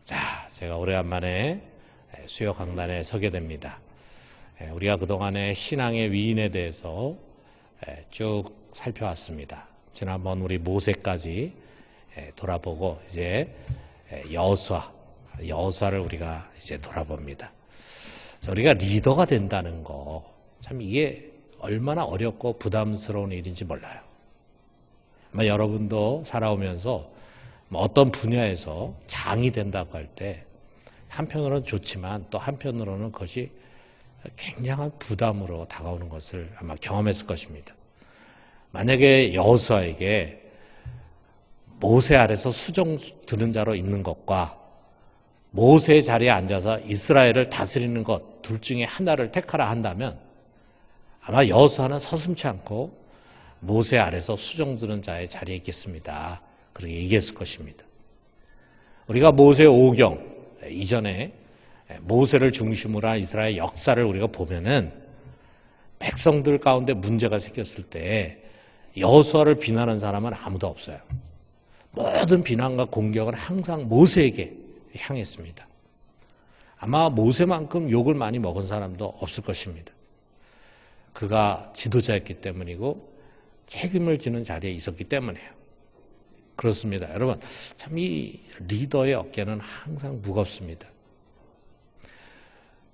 자, 제가 오래간만에 수요 강단에 서게 됩니다. 우리가 그동안의 신앙의 위인에 대해서 쭉 살펴왔습니다. 지난번 우리 모세까지 돌아보고 이제 여호수아를 우리가 이제 돌아봅니다. 우리가 리더가 된다는 거, 참 이게 얼마나 어렵고 부담스러운 일인지 몰라요. 아마 여러분도 살아오면서 어떤 분야에서 장이 된다고 할 때 한편으로는 좋지만 또 한편으로는 그것이 굉장한 부담으로 다가오는 것을 아마 경험했을 것입니다. 만약에 여호수아에게 모세 아래서 수종 드는 자로 있는 것과 모세의 자리에 앉아서 이스라엘을 다스리는 것 둘 중에 하나를 택하라 한다면 아마 여호수아는 서슴지 않고 모세 아래서 수종 드는 자의 자리에 있겠습니다. 그렇게 얘기했을 것입니다. 우리가 모세 5경 이전에 모세를 중심으로 한 이스라엘 역사를 우리가 보면은 백성들 가운데 문제가 생겼을 때 여호수아를 비난한 사람은 아무도 없어요. 모든 비난과 공격은 항상 모세에게 향했습니다. 아마 모세만큼 욕을 많이 먹은 사람도 없을 것입니다. 그가 지도자였기 때문이고 책임을 지는 자리에 있었기 때문이에요. 그렇습니다. 여러분, 참 이 리더의 어깨는 항상 무겁습니다.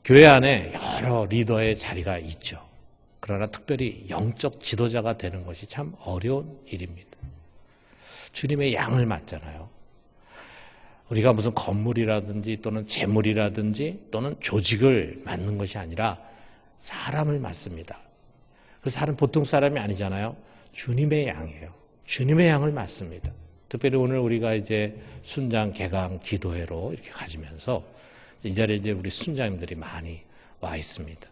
교회 안에 여러 리더의 자리가 있죠. 그러나 특별히 영적 지도자가 되는 것이 참 어려운 일입니다. 주님의 양을 맡잖아요. 우리가 무슨 건물이라든지 또는 재물이라든지 또는 조직을 맡는 것이 아니라 사람을 맡습니다. 그 사람 보통 사람이 아니잖아요. 주님의 양이에요. 주님의 양을 맡습니다. 특별히 오늘 우리가 이제 순장, 개강, 기도회로 이렇게 가지면서 이 자리에 이제 우리 순장님들이 많이 와 있습니다.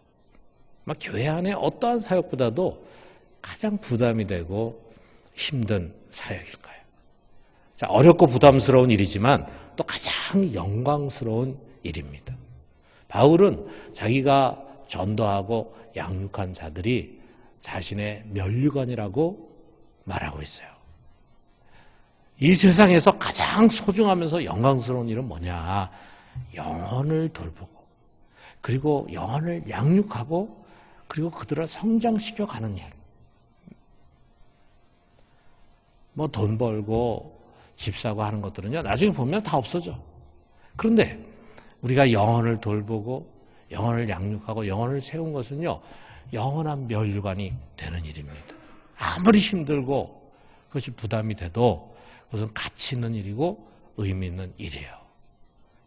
교회 안에 어떠한 사역보다도 가장 부담이 되고 힘든 사역일까요? 자, 어렵고 부담스러운 일이지만 또 가장 영광스러운 일입니다. 바울은 자기가 전도하고 양육한 자들이 자신의 면류관이라고 말하고 있어요. 이 세상에서 가장 소중하면서 영광스러운 일은 뭐냐? 영혼을 돌보고 그리고 영혼을 양육하고 그리고 그들을 성장시켜 가는 일. 돈 벌고 집 사고 하는 것들은요, 나중에 보면 다 없어져. 그런데 우리가 영혼을 돌보고 영혼을 양육하고 영혼을 세운 것은요, 영원한 면류관이 되는 일입니다. 아무리 힘들고 그것이 부담이 돼도 그것은 가치 있는 일이고 의미 있는 일이에요.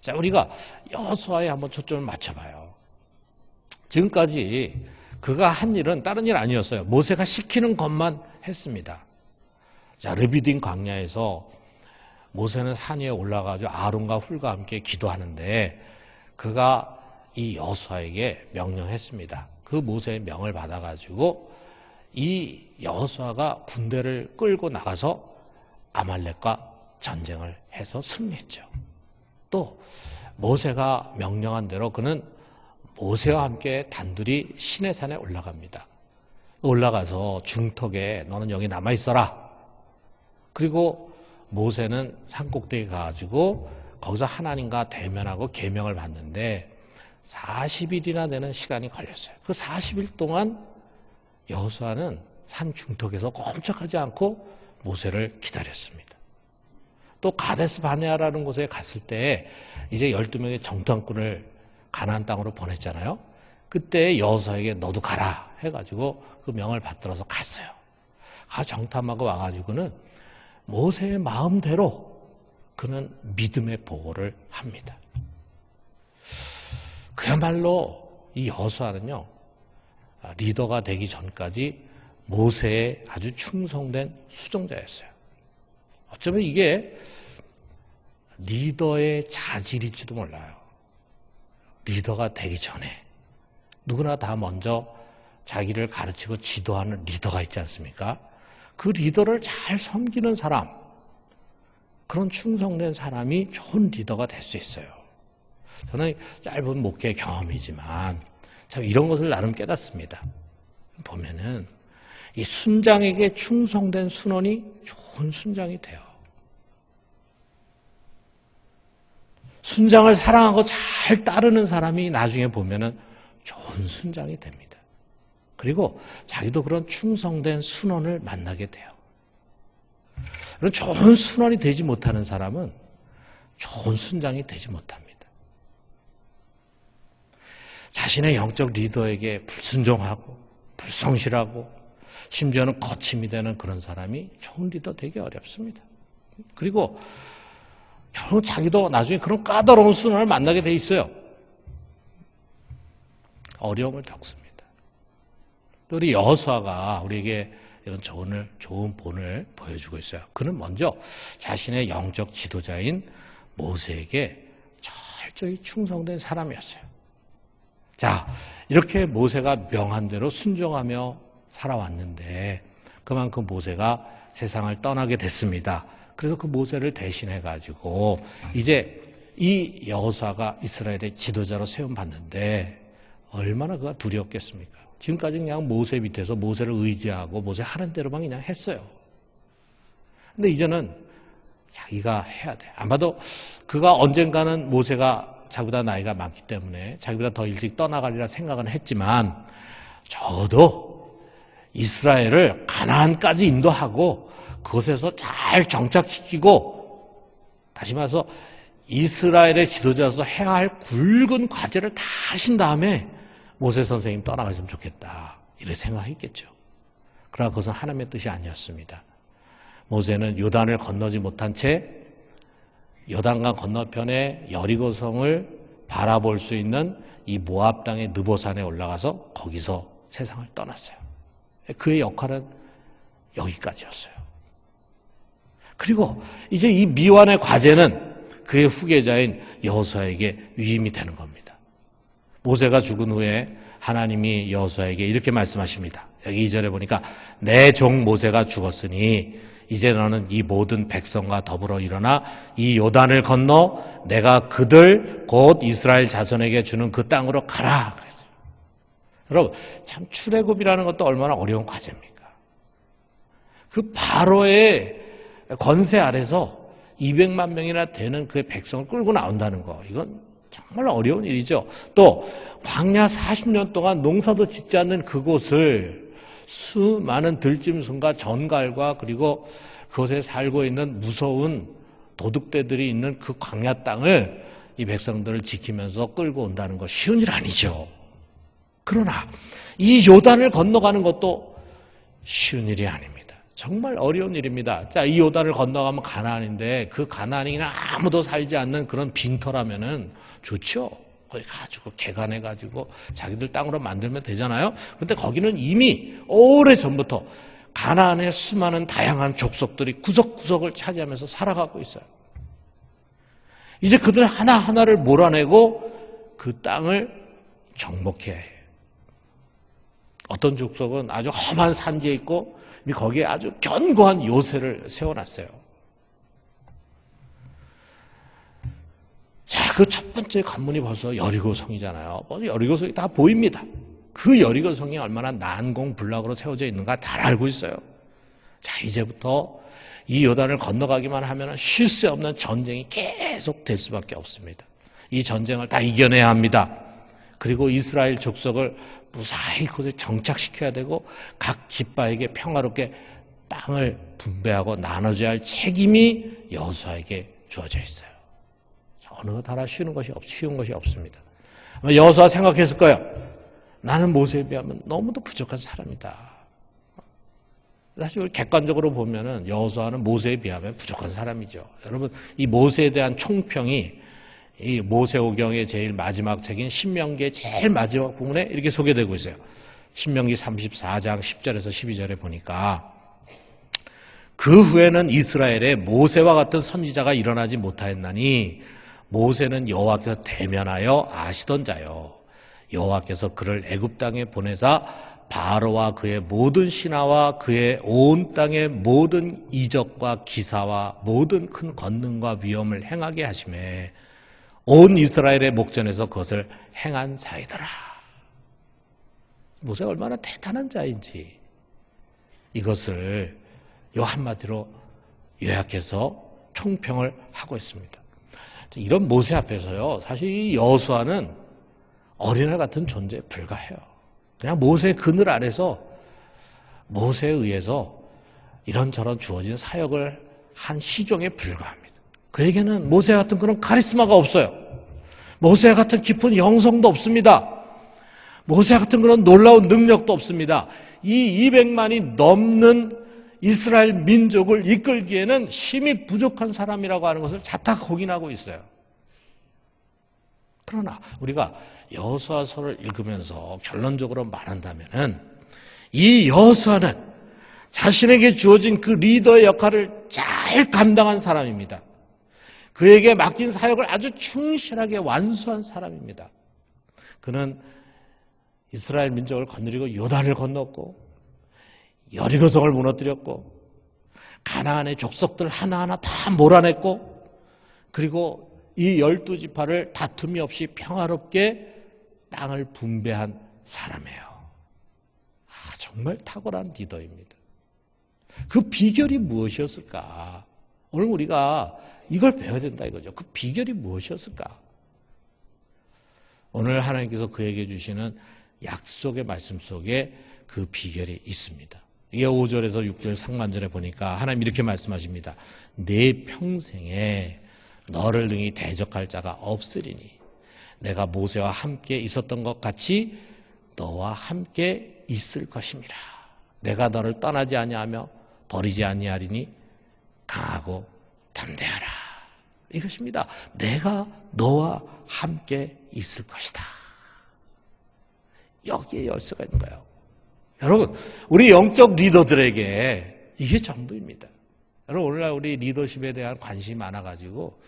자, 우리가 여호수아에 한번 초점을 맞춰봐요. 지금까지 그가 한 일은 다른 일 아니었어요. 모세가 시키는 것만 했습니다. 자, 르비딘 광야에서 모세는 산 위에 올라가서 아론과 훌과 함께 기도하는데 그가 이 여호수아에게 명령했습니다. 그 모세의 명을 받아가지고 이 여호수아가 군대를 끌고 나가서 아말렉과 전쟁을 해서 승리했죠. 또 모세가 명령한 대로 그는 모세와 함께 단둘이 시내산에 올라갑니다. 올라가서 중턱에 너는 여기 남아있어라. 그리고 모세는 산꼭대기에 가가지고 거기서 하나님과 대면하고 계명을 받는데 40일이나 되는 시간이 걸렸어요. 그 40일 동안 여호수아는 산 중턱에서 꼼짝하지 않고 모세를 기다렸습니다. 또 가데스 바네아라는 곳에 갔을 때 이제 12명의 정탐꾼을 가나안 땅으로 보냈잖아요. 그때 여호수아에게 너도 가라 해가지고 그 명을 받들어서 갔어요. 가 정탐하고 와가지고는 모세의 마음대로 그는 믿음의 보고를 합니다. 그야말로 이 여호수아는요, 리더가 되기 전까지 모세에 아주 충성된 수종자였어요. 어쩌면 이게 리더의 자질일지도 몰라요. 리더가 되기 전에 누구나 다 먼저 자기를 가르치고 지도하는 리더가 있지 않습니까? 그 리더를 잘 섬기는 사람, 그런 충성된 사람이 좋은 리더가 될 수 있어요. 저는 짧은 목회 경험이지만 참 이런 것을 나름 깨닫습니다. 보면은 이 순장에게 충성된 순원이 좋은 순장이 돼요. 순장을 사랑하고 잘 따르는 사람이 나중에 보면은 좋은 순장이 됩니다. 그리고 자기도 그런 충성된 순원을 만나게 돼요. 그런 좋은 순원이 되지 못하는 사람은 좋은 순장이 되지 못합니다. 자신의 영적 리더에게 불순종하고 불성실하고 심지어는 거침이 되는 그런 사람이 좋은 리더 되기 어렵습니다. 그리고 결국 자기도 나중에 그런 까다로운 순원을 만나게 돼 있어요. 어려움을 겪습니다. 또 우리 여호수아가 우리에게 이런 좋은 본을 보여주고 있어요. 그는 먼저 자신의 영적 지도자인 모세에게 철저히 충성된 사람이었어요. 자, 이렇게 모세가 명한 대로 순종하며 살아왔는데 그만큼 모세가 세상을 떠나게 됐습니다. 그래서 그 모세를 대신해 가지고 이제 이 여호수아가 이스라엘의 지도자로 세움받는데 얼마나 그가 두려웠겠습니까? 지금까지 그냥 모세 밑에서 모세를 의지하고 모세 하는 대로만 그냥 했어요. 근데 이제는 자기가 해야 돼. 아마도 그가 언젠가는 모세가 자기보다 나이가 많기 때문에 자기보다 더 일찍 떠나가리라 생각은 했지만 적어도 이스라엘을 가나안까지 인도하고 그곳에서 잘 정착시키고 다시 말해서 이스라엘의 지도자로서 해야 할 굵은 과제를 다 하신 다음에 모세 선생님 떠나가시면 좋겠다. 이렇게 생각했겠죠. 그러나 그것은 하나님의 뜻이 아니었습니다. 모세는 요단을 건너지 못한 채 요단강 건너편에 여리고성을 바라볼 수 있는 이 모압 땅의 느보산에 올라가서 거기서 세상을 떠났어요. 그의 역할은 여기까지였어요. 그리고 이제 이 미완의 과제는 그의 후계자인 여호수아에게 위임이 되는 겁니다. 모세가 죽은 후에 하나님이 여호수아에게 이렇게 말씀하십니다. 여기 2절에 보니까 내 종 모세가 죽었으니 이제 너는 이 모든 백성과 더불어 일어나 이 요단을 건너 내가 그들 곧 이스라엘 자손에게 주는 그 땅으로 가라 그랬어요. 여러분 참 출애굽이라는 것도 얼마나 어려운 과제입니까? 그 바로의 권세 아래서 200만 명이나 되는 그 백성을 끌고 나온다는 거 이건 정말 어려운 일이죠. 또 광야 40년 동안 농사도 짓지 않는 그곳을 수많은 들짐승과 전갈과 그리고 그곳에 살고 있는 무서운 도둑떼들이 있는 그 광야 땅을 이 백성들을 지키면서 끌고 온다는 거 쉬운 일 아니죠. 그러나 이 요단을 건너가는 것도 쉬운 일이 아닙니다. 정말 어려운 일입니다. 자, 이 요단을 건너가면 가나안인데 그 가나안이 그냥 아무도 살지 않는 그런 빈터라면은 좋죠. 거기 가지고 개간해가지고 자기들 땅으로 만들면 되잖아요. 근데 거기는 이미 오래전부터 가나안의 수많은 다양한 족속들이 구석구석을 차지하면서 살아가고 있어요. 이제 그들 하나하나를 몰아내고 그 땅을 정복해야 해요. 어떤 족속은 아주 험한 산지에 있고 거기에 아주 견고한 요새를 세워놨어요. 자, 그 첫 번째 관문이 벌써 여리고성이잖아요. 벌써 여리고성이 다 보입니다. 그 여리고성이 얼마나 난공불락으로 세워져 있는가 다 알고 있어요. 자, 이제부터 이 요단을 건너가기만 하면 쉴 새 없는 전쟁이 계속 될 수밖에 없습니다. 이 전쟁을 다 이겨내야 합니다. 그리고 이스라엘 족속을 무사히 그곳에 정착시켜야 되고 각 집바에게 평화롭게 땅을 분배하고 나눠줘야 할 책임이 여호수아에게 주어져 있어요. 어느 것 하나 쉬운 것이 없습니다. 여호수아 생각했을 거예요. 나는 모세에 비하면 너무도 부족한 사람이다. 사실 객관적으로 보면은 여호수아는 모세에 비하면 부족한 사람이죠. 여러분 이 모세에 대한 총평이 이 모세오경의 제일 마지막 책인 신명기의 제일 마지막 부분에 이렇게 소개되고 있어요. 신명기 34장 10절에서 12절에 보니까 그 후에는 이스라엘에 모세와 같은 선지자가 일어나지 못하였나니 모세는 여호와께서 대면하여 아시던 자요. 여호와께서 그를 애굽 땅에 보내사 바로와 그의 모든 신하와 그의 온 땅의 모든 이적과 기사와 모든 큰 권능과 위엄을 행하게 하시매 온 이스라엘의 목전에서 그것을 행한 자이더라. 모세가 얼마나 대단한 자인지 이것을 요 한마디로 요약해서 총평을 하고 있습니다. 이런 모세 앞에서요, 사실 이 여호수아는 어린애 같은 존재에 불과해요. 그냥 모세의 그늘 아래서 모세에 의해서 이런저런 주어진 사역을 한 시종에 불과합니다. 그에게는 모세 같은 그런 카리스마가 없어요. 모세 같은 깊은 영성도 없습니다. 모세 같은 그런 놀라운 능력도 없습니다. 이 200만이 넘는 이스라엘 민족을 이끌기에는 힘이 부족한 사람이라고 하는 것을 자타 공인하고 있어요. 그러나 우리가 여호수아서를 읽으면서 결론적으로 말한다면은 이 여호수아는 자신에게 주어진 그 리더의 역할을 잘 감당한 사람입니다. 그에게 맡긴 사역을 아주 충실하게 완수한 사람입니다. 그는 이스라엘 민족을 건드리고 요단을 건넜고 여리고성을 무너뜨렸고 가나안의 족속들 하나하나 다 몰아냈고 그리고 이 12지파를 다툼이 없이 평화롭게 땅을 분배한 사람이에요. 정말 탁월한 리더입니다. 그 비결이 무엇이었을까? 오늘 우리가 이걸 배워야 된다 이거죠. 그 비결이 무엇이었을까? 오늘 하나님께서 그에게 주시는 약속의 말씀 속에 그 비결이 있습니다. 이게 5절에서 6절 상반절에 보니까 하나님 이렇게 말씀하십니다. 내 평생에 너를 능히 대적할 자가 없으리니 내가 모세와 함께 있었던 것 같이 너와 함께 있을 것임이라. 내가 너를 떠나지 아니하며 버리지 아니하리니 강하고 담대하라. 이것입니다. 내가 너와 함께 있을 것이다. 여기에 열쇠가 있는 거예요. 여러분, 우리 영적 리더들에게 이게 전부입니다. 여러분, 오늘날 우리 리더십에 대한 관심이 많아가지고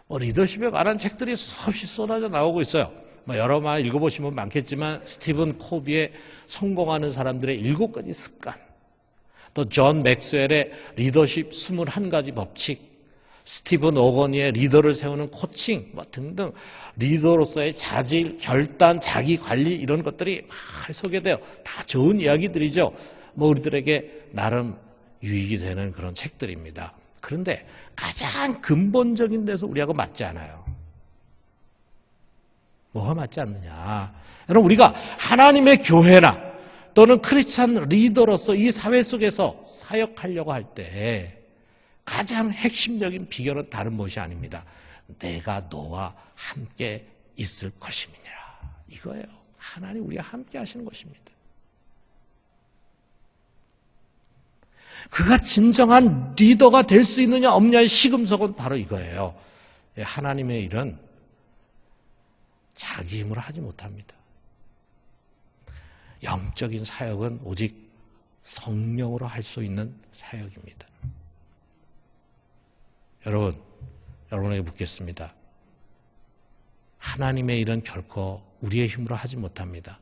리더십에 관한 책들이 수없이 쏟아져 나오고 있어요. 여러 말 읽어보시면 많겠지만 스티븐 코비의 성공하는 사람들의 7가지 습관, 또 존 맥스웰의 리더십 21가지 법칙, 스티븐 오거니의 리더를 세우는 코칭 등등 리더로서의 자질, 결단, 자기관리 이런 것들이 많이 소개돼요. 다 좋은 이야기들이죠. 우리들에게 나름 유익이 되는 그런 책들입니다. 그런데 가장 근본적인 데서 우리하고 맞지 않아요. 뭐가 맞지 않느냐. 여러분 우리가 하나님의 교회나 또는 크리스찬 리더로서 이 사회 속에서 사역하려고 할 때 가장 핵심적인 비결은 다른 것이 아닙니다. 내가 너와 함께 있을 것임이니라. 이거예요. 하나님 우리와 함께 하시는 것입니다. 그가 진정한 리더가 될 수 있느냐 없느냐의 시금석은 바로 이거예요. 하나님의 일은 자기 힘으로 하지 못합니다. 영적인 사역은 오직 성령으로 할 수 있는 사역입니다. 여러분에게 묻겠습니다. 하나님의 일은 결코 우리의 힘으로 하지 못합니다.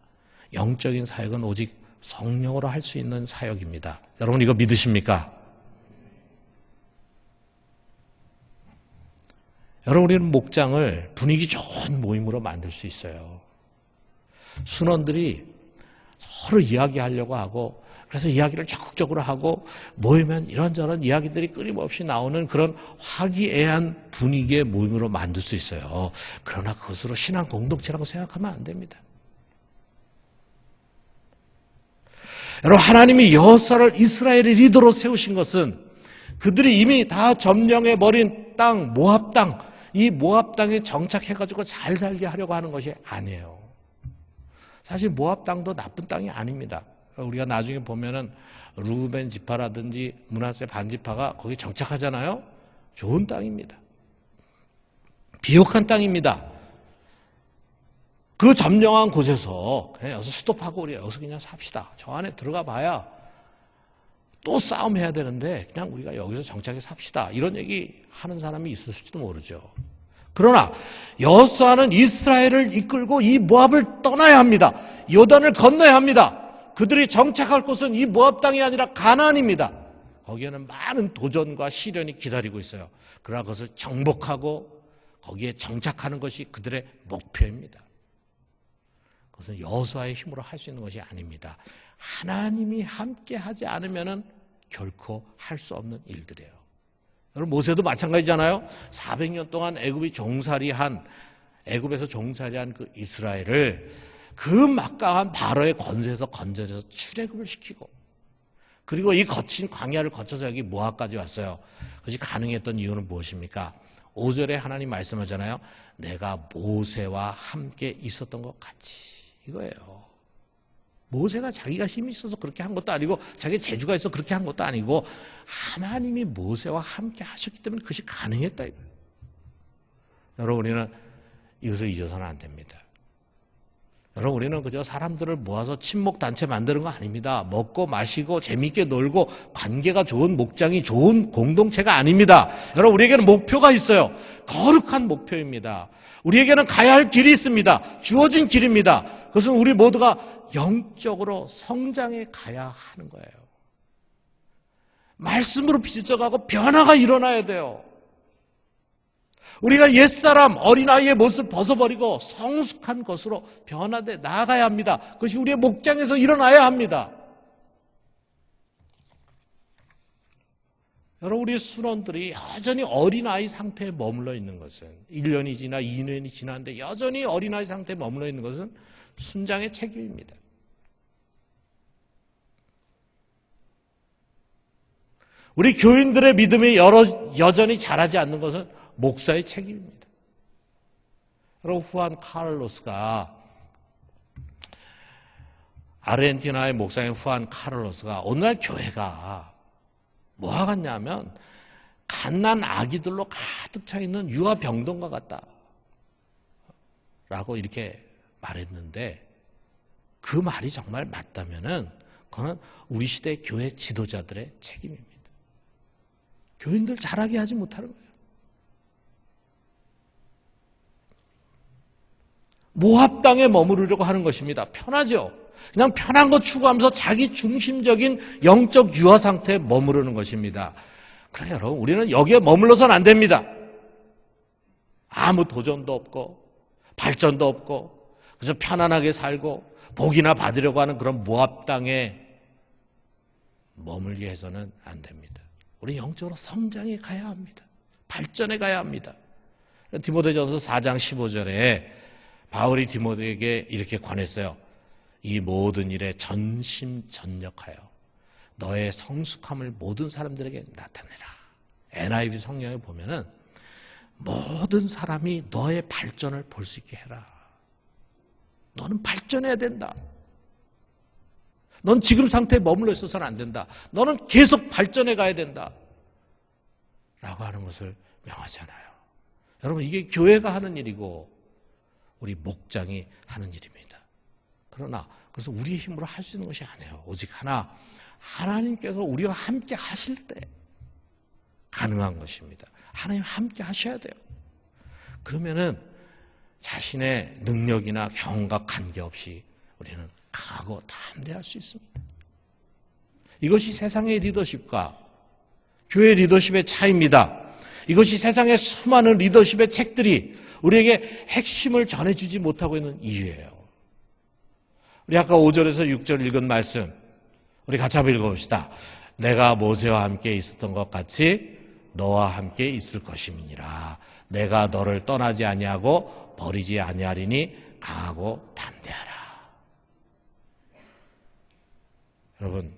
영적인 사역은 오직 성령으로 할 수 있는 사역입니다. 여러분 이거 믿으십니까? 여러분 우리는 목장을 분위기 좋은 모임으로 만들 수 있어요. 순원들이 서로 이야기하려고 하고 그래서 이야기를 적극적으로 하고 모이면 이런저런 이야기들이 끊임없이 나오는 그런 화기애애한 분위기의 모임으로 만들 수 있어요. 그러나 그것으로 신앙 공동체라고 생각하면 안 됩니다. 여러분 하나님이 여호수아를 이스라엘의 리더로 세우신 것은 그들이 이미 다 점령해버린 땅, 모압 땅, 이 모압 땅에 정착해가지고 잘 살게 하려고 하는 것이 아니에요. 사실 모압 땅도 나쁜 땅이 아닙니다. 우리가 나중에 보면은 루벤 지파라든지 므낫세 반지파가 거기 정착하잖아요. 좋은 땅입니다. 비옥한 땅입니다. 그 점령한 곳에서 그냥 여기서 스톱하고 우리 여기서 그냥 삽시다. 저 안에 들어가 봐야 또 싸움해야 되는데 그냥 우리가 여기서 정착해 삽시다. 이런 얘기 하는 사람이 있을지도 모르죠. 그러나 여호수아는 이스라엘을 이끌고 이 모압을 떠나야 합니다. 요단을 건너야 합니다. 그들이 정착할 곳은 이 모압 땅이 아니라 가나안입니다. 거기에는 많은 도전과 시련이 기다리고 있어요. 그러나 그것을 정복하고 거기에 정착하는 것이 그들의 목표입니다. 그것은 여호수아의 힘으로 할 수 있는 것이 아닙니다. 하나님이 함께 하지 않으면 결코 할 수 없는 일들이에요. 여러분 모세도 마찬가지잖아요. 400년 동안 애굽에서 종살이한 그 이스라엘을 그 막강한 바로의 권세에서 건져내서 출애굽을 시키고, 그리고 이 거친 광야를 거쳐서 여기 모압까지 왔어요. 그것이 가능했던 이유는 무엇입니까? 5절에 하나님 말씀하잖아요. 내가 모세와 함께 있었던 것 같이. 이거예요. 모세가 자기가 힘이 있어서 그렇게 한 것도 아니고 자기 재주가 있어서 그렇게 한 것도 아니고 하나님이 모세와 함께 하셨기 때문에 그것이 가능했다 이거예요. 여러분 우리는 이것을 잊어서는 안 됩니다. 여러분 우리는 그저 사람들을 모아서 친목단체 만드는 거 아닙니다. 먹고 마시고 재미있게 놀고 관계가 좋은 목장이 좋은 공동체가 아닙니다. 여러분 우리에게는 목표가 있어요. 거룩한 목표입니다. 우리에게는 가야 할 길이 있습니다. 주어진 길입니다. 그것은 우리 모두가 영적으로 성장해 가야 하는 거예요. 말씀으로 빚어가고 변화가 일어나야 돼요. 우리가 옛사람 어린아이의 모습을 벗어버리고 성숙한 것으로 변화돼 나아가야 합니다. 그것이 우리의 목장에서 일어나야 합니다. 여러분 우리의 순원들이 여전히 어린아이 상태에 머물러 있는 것은 1년이 지나 2년이 지났는데 여전히 어린아이 상태에 머물러 있는 것은 순장의 책임입니다. 우리 교인들의 믿음이 여전히 자라지 않는 것은 목사의 책임입니다. 여러분 후안 카를로스가 아르헨티나의 목사인 후안 카를로스가 어느 날 교회가 뭐 하겠냐면 갓난 아기들로 가득 차 있는 유아병동과 같다 라고 이렇게 말했는데 그 말이 정말 맞다면은 그거는 우리 시대의 교회 지도자들의 책임입니다. 교인들 자라게 하지 못하는 거예요. 모압 땅에 머무르려고 하는 것입니다. 편하죠. 그냥 편한 거 추구하면서 자기 중심적인 영적 유아 상태에 머무르는 것입니다. 그래 여러분 우리는 여기에 머물러서는 안 됩니다. 아무 도전도 없고 발전도 없고 그저 편안하게 살고 복이나 받으려고 하는 그런 모압 땅에 머물게 해서는 안 됩니다. 우리 영적으로 성장해 가야 합니다. 발전해 가야 합니다. 디모데전서 4장 15절에 바울이 디모데에게 이렇게 권했어요. 이 모든 일에 전심전력하여 너의 성숙함을 모든 사람들에게 나타내라. NIV 성경에 보면은 모든 사람이 너의 발전을 볼 수 있게 해라. 너는 발전해야 된다. 넌 지금 상태에 머물러 있어서는 안 된다. 너는 계속 발전해 가야 된다. 라고 하는 것을 명하잖아요. 여러분 이게 교회가 하는 일이고 우리 목장이 하는 일입니다. 그러나 그래서 우리의 힘으로 할 수 있는 것이 아니에요. 오직 하나 하나님께서 우리와 함께 하실 때 가능한 것입니다. 하나님 함께 하셔야 돼요. 그러면은 자신의 능력이나 경험과 관계없이 우리는 강하고 담대할 수 있습니다. 이것이 세상의 리더십과 교회 리더십의 차이입니다. 이것이 세상의 수많은 리더십의 책들이 우리에게 핵심을 전해주지 못하고 있는 이유예요. 우리 아까 5절에서 6절 읽은 말씀 우리 같이 한번 읽어봅시다. 내가 모세와 함께 있었던 것 같이 너와 함께 있을 것임이니라. 내가 너를 떠나지 아니하고 버리지 아니하리니 강하고 담대하라. 여러분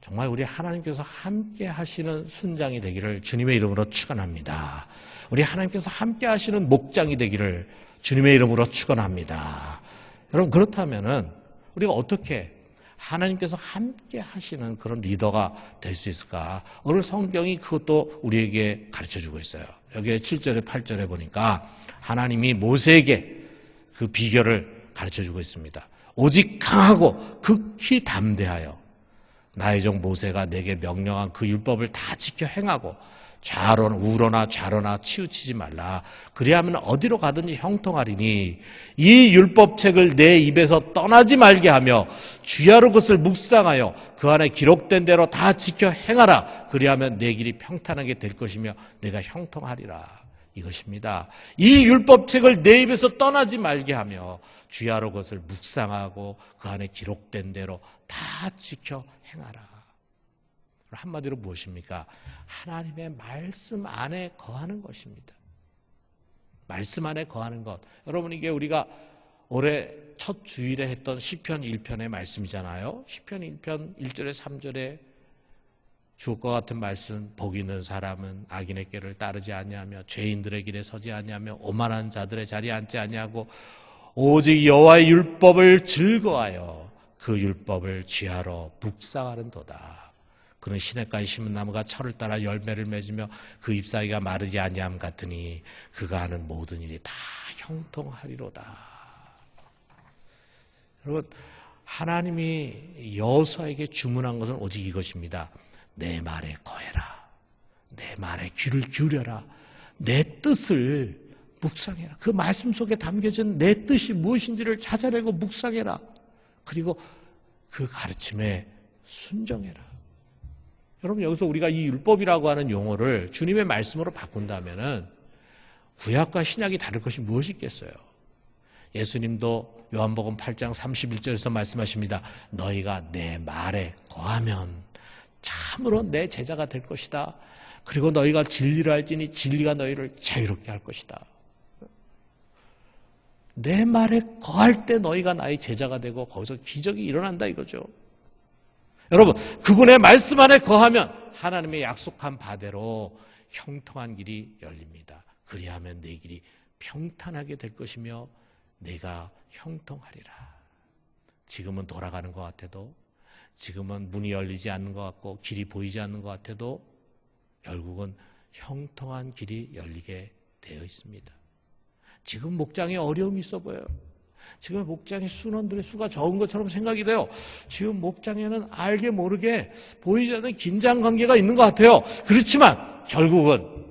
정말 우리 하나님께서 함께 하시는 순장이 되기를 주님의 이름으로 축원합니다. 우리 하나님께서 함께 하시는 목장이 되기를 주님의 이름으로 축원합니다. 여러분 그렇다면은 우리가 어떻게 하나님께서 함께 하시는 그런 리더가 될 수 있을까? 오늘 성경이 그것도 우리에게 가르쳐주고 있어요. 여기에 7절에 8절에 보니까 하나님이 모세에게 그 비결을 가르쳐주고 있습니다. 오직 강하고 극히 담대하여 나의 종 모세가 내게 명령한 그 율법을 다 지켜 행하고 우러나 좌로나 치우치지 말라. 그리하면 어디로 가든지 형통하리니 이 율법책을 내 입에서 떠나지 말게 하며 주야로 그것을 묵상하여 그 안에 기록된 대로 다 지켜 행하라. 그리하면 내 길이 평탄하게 될 것이며 내가 형통하리라. 이것입니다. 이 율법책을 내 입에서 떠나지 말게 하며 주야로 그것을 묵상하고 그 안에 기록된 대로 다 지켜 행하라. 한마디로 무엇입니까? 하나님의 말씀 안에 거하는 것입니다. 말씀 안에 거하는 것. 여러분, 이게 우리가 올해 첫 주일에 했던 시편 1편의 말씀이잖아요. 시편 1편 1절에 3절에 주옥과 같은 말씀, 복 있는 사람은 악인의 길을 따르지 아니하며 죄인들의 길에 서지 아니하며 오만한 자들의 자리에 앉지 아니하고 오직 여호와의 율법을 즐거워하여 그 율법을 취하러 묵상하는도다. 그는 시냇가에 심은 나무가 철을 따라 열매를 맺으며 그 잎사귀가 마르지 아니함 같으니 그가 하는 모든 일이 다 형통하리로다. 여러분, 하나님이 여호수아에게 주문한 것은 오직 이것입니다. 내 말에 거해라. 내 말에 귀를 기울여라. 내 뜻을 묵상해라. 그 말씀 속에 담겨진 내 뜻이 무엇인지를 찾아내고 묵상해라. 그리고 그 가르침에 순종해라. 여러분, 여기서 우리가 이 율법이라고 하는 용어를 주님의 말씀으로 바꾼다면은 구약과 신약이 다를 것이 무엇이 있겠어요? 예수님도 요한복음 8장 31절에서 말씀하십니다. 너희가 내 말에 거하면 참으로 내 제자가 될 것이다. 그리고 너희가 진리를 알지니 진리가 너희를 자유롭게 할 것이다. 내 말에 거할 때 너희가 나의 제자가 되고 거기서 기적이 일어난다 이거죠. 여러분, 그분의 말씀 안에 거하면 하나님의 약속한 바대로 형통한 길이 열립니다. 그리하면 내 길이 평탄하게 될 것이며 내가 형통하리라. 지금은 돌아가는 것 같아도, 지금은 문이 열리지 않는 것 같고 길이 보이지 않는 것 같아도 결국은 형통한 길이 열리게 되어 있습니다. 지금 목장에 어려움이 있어 보여요. 지금 목장에 순원들의 수가 적은 것처럼 생각이 돼요. 지금 목장에는 알게 모르게 보이지 않는 긴장 관계가 있는 것 같아요. 그렇지만 결국은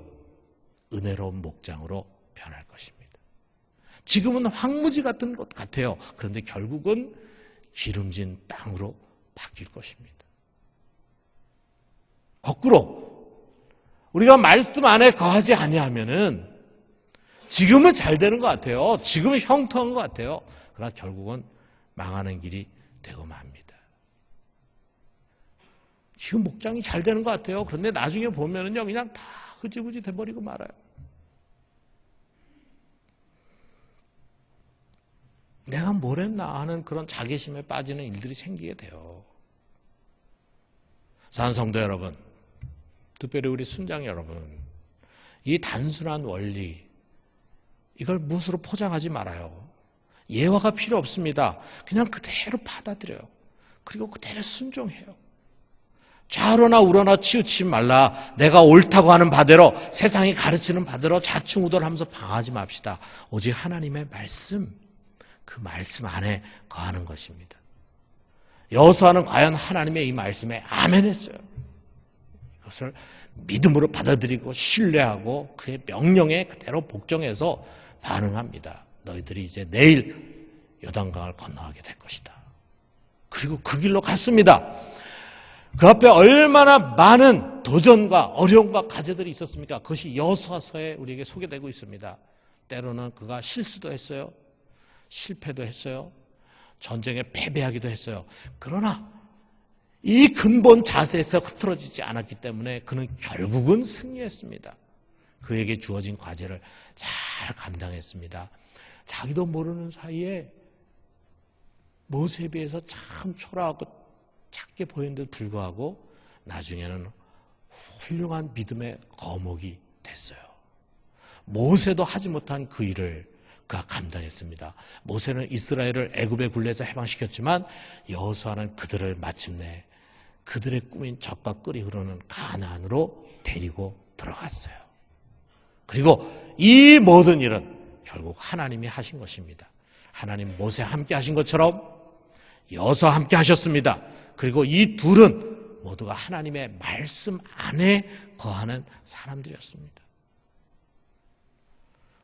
은혜로운 목장으로 변할 것입니다. 지금은 황무지 같은 것 같아요. 그런데 결국은 기름진 땅으로 바뀔 것입니다. 거꾸로 우리가 말씀 안에 거하지 아니하면은 지금은 잘 되는 것 같아요. 지금은 형통한 것 같아요. 그러나 결국은 망하는 길이 되고 맙니다. 지금 목장이 잘 되는 것 같아요. 그런데 나중에 보면은요, 그냥 다 흐지부지 돼버리고 말아요. 내가 뭘 했나 하는 그런 자괴심에 빠지는 일들이 생기게 돼요. 사랑하는 성도 여러분, 특별히 우리 순장 여러분, 이 단순한 원리, 이걸 무엇으로 포장하지 말아요. 예화가 필요 없습니다. 그냥 그대로 받아들여요. 그리고 그대로 순종해요. 좌로나 우로나 치우치지 말라. 내가 옳다고 하는 바대로, 세상이 가르치는 바대로 좌충우돌하면서 방하지 맙시다. 오직 하나님의 말씀, 그 말씀 안에 거하는 것입니다. 여호수아는 과연 하나님의 이 말씀에 아멘 했어요. 이것을 믿음으로 받아들이고 신뢰하고 그의 명령에 그대로 복종해서 반응합니다. 너희들이 이제 내일 요단강을 건너가게 될 것이다. 그리고 그 길로 갔습니다. 그 앞에 얼마나 많은 도전과 어려움과 과제들이 있었습니까? 그것이 여호수아서에 우리에게 소개되고 있습니다. 때로는 그가 실수도 했어요. 실패도 했어요. 전쟁에 패배하기도 했어요. 그러나 이 근본 자세에서 흐트러지지 않았기 때문에 그는 결국은 승리했습니다. 그에게 주어진 과제를 잘 감당했습니다. 자기도 모르는 사이에 모세에 비해서 참 초라하고 작게 보이는데도 불구하고 나중에는 훌륭한 믿음의 거목이 됐어요. 모세도 하지 못한 그 일을 그가 감당했습니다. 모세는 이스라엘을 애굽의 굴레에서 해방시켰지만 여호수아는 그들을 마침내 그들의 꿈인 젖과 꿀이 흐르는 가나안으로 데리고 들어갔어요. 그리고 이 모든 일은 결국 하나님이 하신 것입니다. 하나님 모세와 함께 하신 것처럼 여호수아와 함께 하셨습니다. 그리고 이 둘은 모두가 하나님의 말씀 안에 거하는 사람들이었습니다.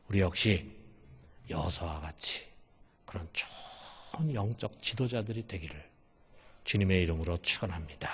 우리 역시 여호수아와 같이 그런 좋은 영적 지도자들이 되기를 주님의 이름으로 축원합니다.